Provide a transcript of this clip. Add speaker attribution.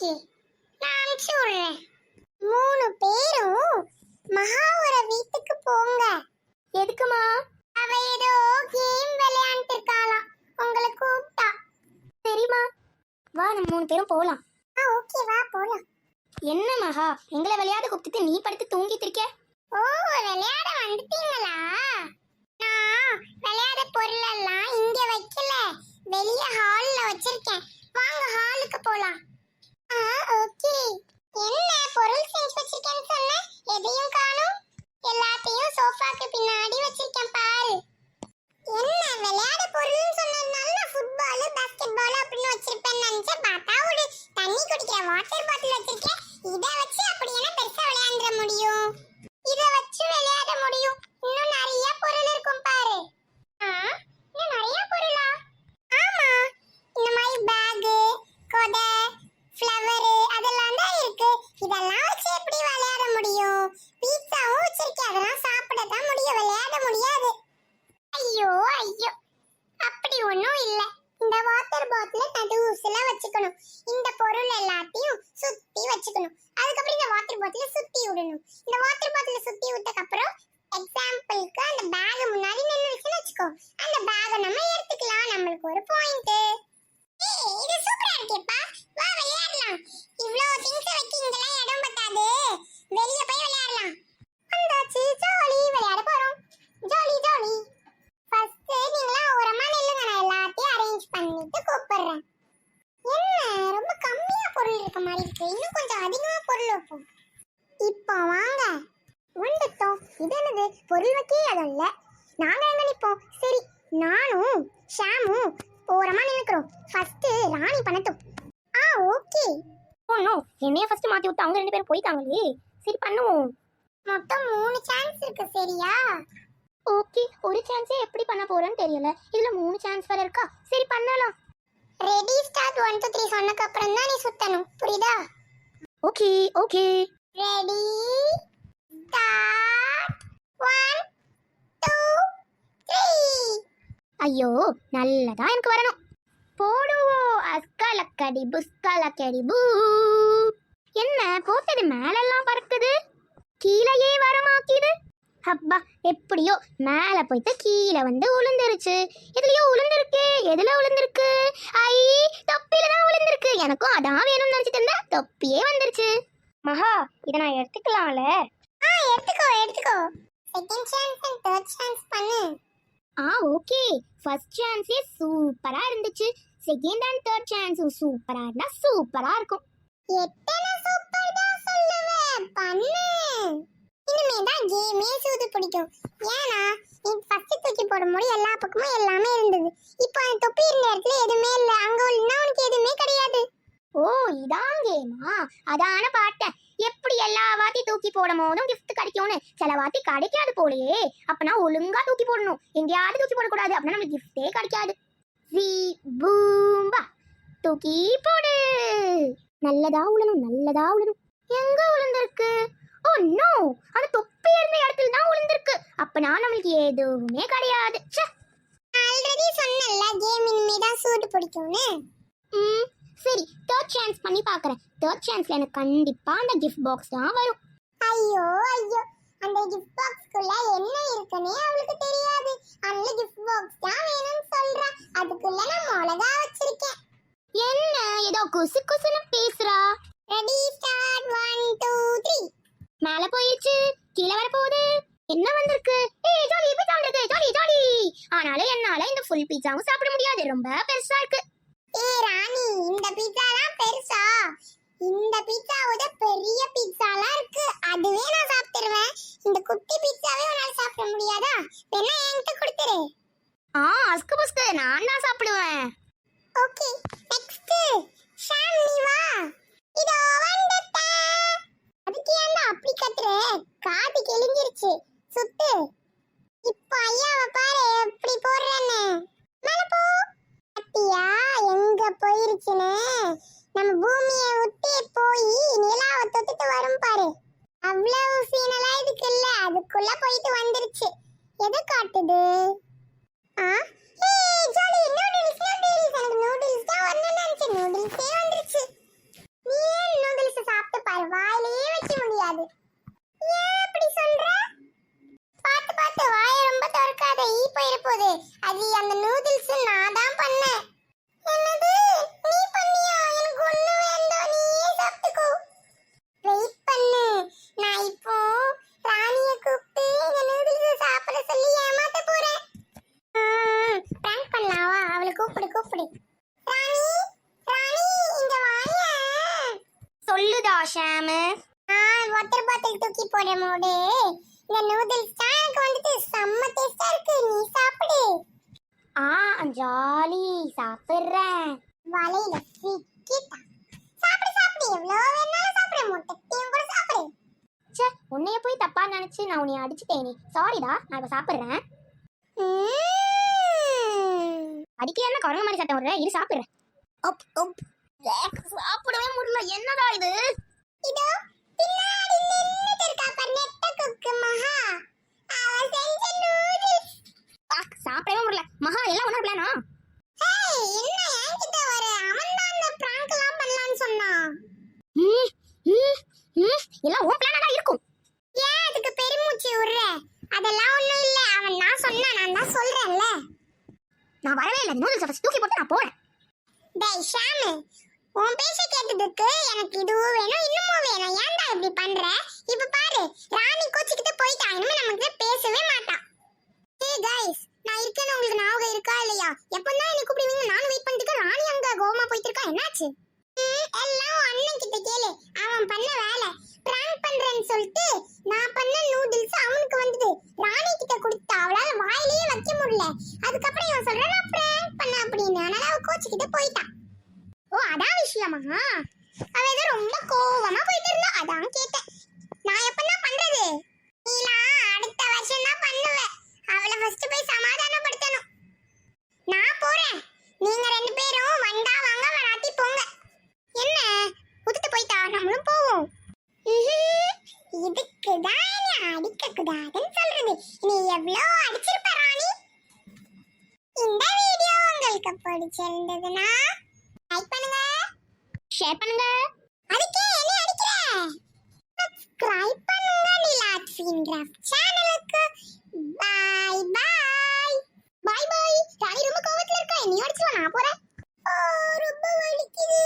Speaker 1: Okay, நான் அனுப்பிச்சு விடுறேன். 3 பேரும் மகாவோட வீட்டுக்கு போங்க.
Speaker 2: எதுக்குமா?
Speaker 1: அவ ஏதோ கேம் விளையாண்டு இருக்காளாம், உங்களை கூப்பிட்டா.
Speaker 2: சரிம்மா, வா நம்ம 3 பேரும் போலாம்.
Speaker 1: ஓகே, வா போலாம்.
Speaker 2: என்ன மகா, எங்களை விளையாட கூப்பிட்டு நீ படுத்து தூங்கிட்டு இருக்க?
Speaker 1: ஓ, விளையாட வந்துட்டீங்களா? நான் விளையாட பொருள் எல்லாம் இங்க வைக்கல, வெளிய ஹால்ல வச்சிருக்கேன். வாங்க ஹாலுக்கு போலாம். ஓகே. என்ன பொருள் செஞ்சு வச்சிருக்கேன்னு சொன்ன, எதையும் காணோம். எல்லாத்தையும் சோஃபாக்கு பின்னாடி வச்சிருக்கேன் பாரு. என்ன விளையாட பொருள்னு சொன்னதுனால நான் ஃபுட்பால் பாஸ்கெட்பால் அப்படின்னு வச்சிருப்பேன்னு நினைச்சேன். பார்த்தா ஒரு தண்ணி குடிக்கிற வாட்டர் பாட்டில் வச்சிருக்கேன். இதை வச்சு அப்படி என்ன பெருசா விளையாட முடியும்? இதை வச்சு விளையாட முடியும். இன்னும் நிறைய பொருள் இருக்கும் பாரு. இன்னும் நிறைய பொருளா? ஆமா, இந்த மாதிரி பேகு, கொடை, ஃப்ளவர் அதெல்லாம் தான் இருக்கு. இதெல்லாம் வச்சு எப்படி விளையாட முடியும்? பீட்சாவும் வச்சிருக்கேன், அதெல்லாம் சாப்பிட தான் முடியும், விளையாட முடியாது. ஐயோ ஐயோ, அப்படி ஒண்ணும் இல்ல. இந்த வாட்டர் பாட்டில நடுவுல வச்சுக்கணும். இந்த பொருள் எல்லாத்தையும் சுத்தி வச்சுக்கணும். அதுக்கப்புறம் இந்த வாட்டர் பாட்டில சுத்தி விடணும். இந்த வாட்டர் பாட்டில சுத்தி விட்டதுக்கு அப்புறம் எக்ஸாம்பிளுக்கு அந்த பேக் முன்னாடி நின்னுச்சுன்னு வச்சுக்கோ, அந்த பேக நம்ம எடுத்துக்கலாம். நம்மளுக்கு ஒரு பாயிண்ட். இது சூப்பரா இருக்கேப்பா, வா விளையாடலாம். இவ்ளோ திங்ஸ் வைக்கீங்களா, இடம் பத்தாது, வெளிய போய் விளையாடலாம். வந்தாச்சு, ஜாலி விளையாட போறோம். Jolly jolly. ஃபர்ஸ்ட் நீங்களா ஓரமா நில்லுங்க, நான் எல்லாத்தையும் அரேஞ்ச் பண்ணிட்டு கூப்பிடுறேன். என்ன ரொம்ப கம்மியா பொருள் இருக்க மாதிரி இருக்கு, இன்னும் கொஞ்சம் அதிகமா பொருள் வைப்போம். இப்போ வாங்க வந்துட்டோம். இது என்னது, பொருள் வைக்க இடம் இல்ல, நாங்க எங்க நிப்போம்? சரி, நானும் ஷாமும் ஓரமா நின்னுக்கிறோம். ஃபர்ஸ்ட் ராணி பண்ணட்டும். ஓகே.
Speaker 2: நோ, என்னைய ஃபர்ஸ்ட் மாத்தி விட்டு அவங்க 2 பேரும் போயிட்டாங்களே. சரி பண்ணுவோம்.
Speaker 1: மொத்தம் 3 சான்ஸ் இருக்கு, சரியா?
Speaker 2: ஓகே, ஒரு சான்ஸே எப்படி பண்ண போறேன்னு தெரியல, இதுல 3 சான்ஸ் வேற இருக்கா. சரி பண்ணலாம்.
Speaker 1: ரெடி ஸ்டார்ட் 1 2 3 சொன்னதுக்கு அப்புறம் தான் நீ சுத்தணும், புரியுதா?
Speaker 2: Okay okay.
Speaker 1: Ready start 1 2 3.
Speaker 2: ஐயோ, நல்லதா எனக்கு வரணும். போடுவோம் அஸ்கலக்கடி புஸ்கலக்கடி பூ. என்ன போட்டது மேலெல்லாம் பறக்குது, கீழேயே வரமாக்கிது. அப்பா, எப்படியோ மேல போயிட்டு கீழே வந்து உளுந்துருச்சு. எதுலயோ உளுந்துருக்கு, எதுல உளுந்துருக்கு? ஐ, தொப்பில தான் உளுந்துருக்கு. எனக்கும் அதான் வேணும்னு நினைச்சிட்டு இருந்தேன், தொப்பியே வந்துருச்சு. மகா, இதை நான் எடுத்துக்கலாம்ல?
Speaker 1: எடுத்துக்கோ எடுத்துக்கோ. Second chance and third chance பண்ணு.
Speaker 2: ஓகே. ஃபர்ஸ்ட் சான்ஸே சூப்பரா இருந்துச்சு, செகண்ட் அண்ட் தேர்ட் சான்ஸும் சூப்பரா இருந்தா சூப்பரா இருக்கும்.
Speaker 1: எத்தனை சூப்பர் தான் சொல்லுவேன், பண்ணு. இனிமே தான் கேமே சூது பிடிக்கும். ஏன்னா நீ ஃபர்ஸ்ட் தூக்கி போடும்போது எல்லா பக்கமும் எல்லாமே இருந்தது. இப்போ அந்த தொப்பி இருந்த இடத்துல எதுவுமே இல்லை, அங்க உள்ள உனக்கு எதுவுமே கிடையாது.
Speaker 2: ஓ, இதான் கேமா? அதான பார்த்தேன். எப்படி எல்லா வாட்டி தூக்கி போடும் போதும் கிஃப்ட் கிடைக்கும்னு. சில வாட்டி கிடைக்காது போலயே. அப்பனா ஒழுங்கா தூக்கி போடணும், எங்கேயாவது தூக்கி போடக்கூடாது, அப்படின்னா நமக்கு கிஃப்டே கிடைக்காது. ஜீ பூம்பா, தூக்கி போடு. நல்லதா உழணும், நல்லதா உழணும். எங்க உளுந்திருக்கு? ஓ நோ, அந்த தொப்பி இருந்த இடத்துல தான் உளுந்திருக்கு. அப்பனா நம்மளுக்கு எதுவுமே கிடையாது.
Speaker 1: ஆல்ரெடி சொன்னல கேம் இனிமே தான் சூடு பிடிக்கும்னு.
Speaker 2: சரி, தேர்ட் சான்ஸ் பண்ணி பார்க்கறேன். தேர்ட் சான்ஸ்ல எனக்கு கண்டிப்பா அந்த கிஃப்ட் பாக்ஸ் தான் வரும்.
Speaker 1: ஐயோ ஐயோ, அந்த கிஃப்ட் பாக்ஸ்க்குள்ள என்ன இருக்குன்னே அவளுக்கு தெரியாது. அந்த கிஃப்ட் பாக்ஸ் தான் வேணும்னு சொல்றா. அதுக்குள்ள நான் மிளகா வச்சிருக்கேன்.
Speaker 2: என்ன ஏதோ குசு குசுன்னு பேசுறா?
Speaker 1: Ready start 1 2 3.
Speaker 2: மேல போயிடுச்சு, கீழே வர போகுது. என்ன வந்திருக்கு? ஏய் ஜாலி, பீட்சா வந்திருக்கு, ஜாலி ஜாலி. ஆனாலும் என்னால இந்த ஃபுல் பீட்சாவும் சாப்பிட முடியாது, ரொம்ப பெருசா இருக்கு.
Speaker 1: ராணி, இந்த பீட்சாலாம் பெருசா? இந்த பீட்சாவோட பெரிய பீட்சாலாம் இருக்கு, அதுவே நான் சாப்பிட்டுருவேன். இந்த குட்டி பீட்சாவே உன்னால சாப்பிட முடியாதா? வேணா என்கிட்ட கொடுத்துரு.
Speaker 2: அஸ்கு புஸ்கு, நான் தான் சாப்பிடுவேன்.
Speaker 1: ஓகே, நெக்ஸ்ட் ஷாம், நீ வா. இதோ வந்துட்டேன். அதுக்கு ஏன்டா அப்படி கத்துற? காது கிழிஞ்சிருச்சு, சுத்து. இப்போ ஐயாவை பாரு எப்படி போடுறேன்னு. மேல போ. பாத்தியா எங்க போயிருச்சுன்னு? நம்ம பூமியை விட்டு போய் நிலாவை தொட்டுட்டு வரும் பாரு. அவ்வளவு சீனெல்லாம் இதுக்கு இல்ல, அதுக்குள்ள போயிட்டு வந்துருச்சு. எது காட்டுது? Jolly, noodles noodles. எனக்கு நூடுல்ஸ் தான் வரணும்னு நினைச்சேன், நூடுல்ஸே வந்துருச்சு. நீ
Speaker 2: ஷாமு.
Speaker 1: வாட்டர் பாட்டில் தூக்கி போட மூடு. இந்த நூடுல்ஸ் தான் எனக்கு வந்துட்டு செம்ம டேஸ்டா இருக்கு. நீ சாப்பிடு.
Speaker 2: ஜாலி சாப்பிடுறேன்.
Speaker 1: வலையில சிக்கிட்டா. சாப்பிடு சாப்பிடு, எவ்வளவு வேணாலும் சாப்பிடு. முட்டையும் கூட சாப்பிடு.
Speaker 2: ச்சே, உன்னைய போய் தப்பா நினைச்சு நான் உன்னைய அடிச்சுட்டேனே. சாரிடா, நான் இப்ப சாப்பிடுறேன். அடிக்க என்ன குரங்கு மாதிரி சத்தம் விடுற? இரு சாப்பிடுறேன். சாப்பிடவே முடியல. என்னடா இது?
Speaker 1: இதோ பின்னாடி நின்னுட்டு இருக்கா பாரு நெட்ட குக்கு மகா. அவ செஞ்ச நூடுல்ஸ்.
Speaker 2: சாப்பிடவே முடியல. மகா எல்லாம் ஒண்ணா பிளானா?
Speaker 1: ஏய், என்ன என்கிட்ட வர? அவன் தான் அந்த பிராங்க் எல்லாம் பண்ணலாம்னு சொன்னான்.
Speaker 2: எல்லாம் உன் பிளானா தான் இருக்கும்.
Speaker 1: ஏன் அதுக்கு பெருமூச்சு விடுற? அதெல்லாம் ஒண்ணும் இல்ல. அவன் நான் சொன்னா நான் தான் சொல்றேன்ல.
Speaker 2: நான் வரவே இல்லை. நூடுல்ஸ் ஃபர்ஸ்ட் தூக்கி போட்டு நான் போறேன்.
Speaker 1: டேய் ஷாமு, உன் பேச்ச கேட்டதுக்கு எனக்கு இதுவும் வேணும் இன்னமும் வேணும். ஏன்டா இப்படி பண்ற? இப்ப பாரு, ராணி கோச்சிக்கிட்டு போயிட்டா. இனிமே நமக்கு பேசவே மாட்டான். ஏய் गाइस, நான் இருக்கேன்னு உங்களுக்கு ஞாபகம் இருக்கா இல்லையா? எப்பதான் என்ன கூப்பிடுவீங்க? நானும் வெயிட் பண்ணிட்டு இருக்கேன். ராணி அங்க கோவமா போயிட்டு இருக்கா. என்னாச்சு? எல்லாம் அண்ணன் கிட்ட கேளு. அவன் பண்ண வேலை பிராங்க் பண்றேன்னு சொல்லிட்டு நான் பண்ண நூடுல்ஸ் அவனுக்கு வந்தது. ராணி கிட்ட கொடுத்தா அவளால வாயிலேயே வைக்க முடியல. அதுக்கப்புறம் இவன் சொல்றான் நான் பிராங்க் பண்ண அப்படின்னு. அதனால அவ கோச்சிக்கிட்டு போயிட்டான். ஓ, அதான் விஷயமா? அவ ஏதோ ரொம்ப கோவமா போயிட்டு இருந்தா. அதான் கேட்டேன். நான் எப்பதான் பண்றது? நீலாம் அடுத்த வருஷம் தான் பண்ணுவ. அவளை ஃபர்ஸ்ட் போய் சமாதானப்படுத்தணும். நான் போறேன். நீங்க ரெண்டு பேரும் வந்தா வாங்க, வராட்டி போங்க. என்ன உதுத்து போயிட்டா? நம்மளும் போவோம். இதுக்குதான் என்ன அடிக்க கூடாதுன்னு சொல்றது. நீ எவ்வளவு அடிச்சிருப்ப ராணி. இந்த வீடியோ உங்களுக்கு பிடிச்சிருந்ததுன்னா லைக் பண்ணுங்க,
Speaker 2: ஷேர் பண்ணுங்க.
Speaker 1: அதுக்கே என்ன அடிக்கிற? சப்ஸ்கிரைப் பண்ணுங்க நிலாக்ஸின் கிராஃப்ட் சேனலுக்கு. Bye bye. Bye bye. Rani ரொம்ப கோவத்துல இருக்கா. நீ அடிச்சுவா, நான் போறேன். ரொம்ப வலிக்குது.